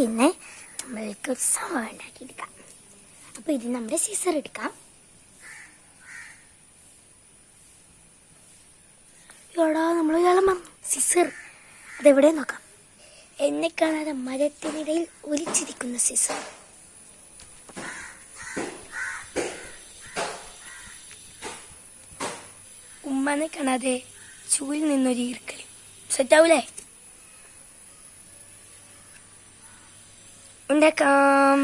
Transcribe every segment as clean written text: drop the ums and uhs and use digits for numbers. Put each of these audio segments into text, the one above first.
ഇന്ന് നമ്മൾക്ക് ഒരു സംഭവം ഉണ്ടാക്കിയെടുക്കാം. അപ്പോൾ ഇത് നമ്മുടെ സിസർ എടുക്കാം. എടാ നമ്മൾ ഇയാളെ സിസർ അതെവിടെ നോക്കാം. എന്നെ കാണാതെ മരത്തിനിടയിൽ ഒലിച്ചിരിക്കുന്ന സിസർ. ഉമ്മനെ കാണാതെ ചൂലിൽ നിന്നൊരു ഈർക്കലി. സെറ്റാവൂലേ? ഉണ്ടാക്കാം.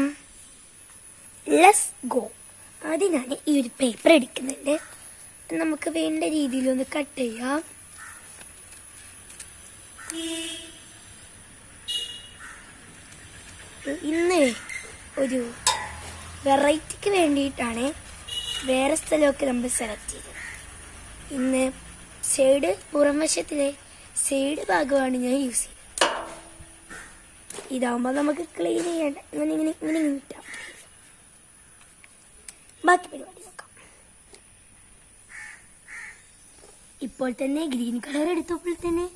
Let's go. ആദ്യം ഞാൻ ഈ ഒരു പേപ്പർ എടുക്കുന്നുണ്ട്. നമുക്ക് വേണ്ട രീതിയിലൊന്ന് കട്ട് ചെയ്യാം. ഇന്ന് ഒരു വെറൈറ്റിക്ക് വേണ്ടിയിട്ടാണ് വേറെ സ്ഥലമൊക്കെ നമ്മൾ സെലക്ട് ചെയ്തത്. ഇന്ന് പുറം വശത്തിലെ സൈഡ് ഭാഗമാണ് ഞാൻ യൂസ് ചെയ്തത്. ഇതാവുമ്പോൾ നമുക്ക് ക്ലീൻ ചെയ്യേണ്ട ഇങ്ങനെ ഇങ്ങനെ ഇങ്ങനെ കിട്ടാം. ബാക്കി പരിപാടി നോക്കാം. ഇപ്പോൾ തന്നെ ഗ്രീൻ കളർ എടുത്തപ്പോൾ തന്നെ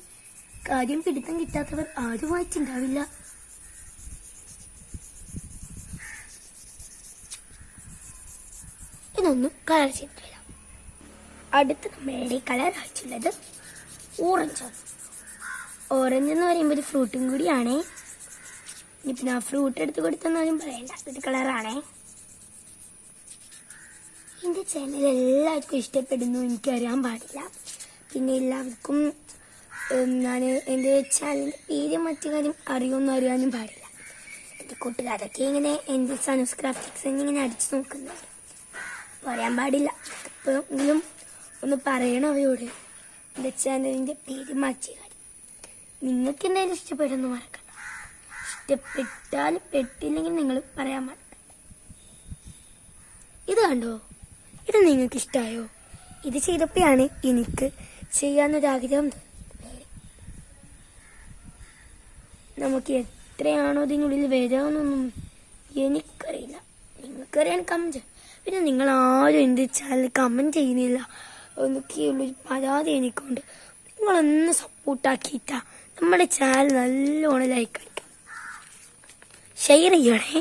കാര്യം പിടുത്തം കിട്ടാത്തവർ ആരും വായിച്ചിട്ടുണ്ടാവില്ല. ഇതൊന്നും കളർ ചെയ്തിട്ടില്ല. അടുത്ത് നമ്മുടെ കളർ ആയിട്ടുള്ളത് ഓറഞ്ചാണ്. ഓറഞ്ച് എന്ന് പറയുമ്പോൾ ഒരു ഫ്രൂട്ടും കൂടിയാണേ. ഇനിയിപ്പം ആ ഫ്രൂട്ട് എടുത്ത് കൊടുത്തെന്നാലും പറയണ്ട, ഒരു കളറാണേ. എൻ്റെ ചാനൽ എല്ലാവർക്കും ഇഷ്ടപ്പെടുന്നു എനിക്കറിയാൻ പാടില്ല. പിന്നെ എല്ലാവർക്കും ഞാൻ എൻ്റെ ചാനലിൻ്റെ പേര് മറ്റു കാര്യം അറിയുമെന്ന് അറിയാനും പാടില്ല. എൻ്റെ കൂട്ടുകാരൊക്കെ ഇങ്ങനെ എൻ്റെ സനൂസ് ക്രാഫ്റ്റിക്സ് ഇങ്ങനെ അടിച്ചു നോക്കുന്നുണ്ട്. പറയാൻ പാടില്ല. എപ്പോഴെങ്കിലും ഒന്ന് പറയണം അവരോട് എൻ്റെ ചാനലിൻ്റെ പേര് മാറ്റിയ കാര്യം. നിങ്ങൾക്ക് എന്തായാലും ഇഷ്ടപ്പെടുന്നു മറക്കണ്ട. ഇഷ്ടപ്പെട്ടാലും പെട്ടില്ലെങ്കിൽ നിങ്ങൾ പറയാൻ പാടില്ല. ഇത് കണ്ടോ? ഇത് നിങ്ങൾക്ക് ഇഷ്ടമായോ? ഇത് ചെയ്തപ്പോഴാണ് എനിക്ക് ചെയ്യാനൊരാഗ്രഹം. നമുക്ക് എത്രയാണോ ഇതിനുള്ളിൽ വരാമെന്നൊന്നും എനിക്കറിയില്ല. നിങ്ങൾക്കറിയാൻ കമന്റ്. പിന്നെ നിങ്ങൾ ആരും എൻ്റെ ചാനൽ കമന്റ് ചെയ്യുന്നില്ല എന്നൊക്കെയുള്ളൊരു പരാതി എനിക്കുണ്ട്. നിങ്ങളൊന്ന് സപ്പോർട്ടാക്കിയിട്ടാ നമ്മുടെ ചാനൽ നല്ലോണം ലൈക്ക് അടിക്കാം, ഷെയർ ചെയ്യണേ.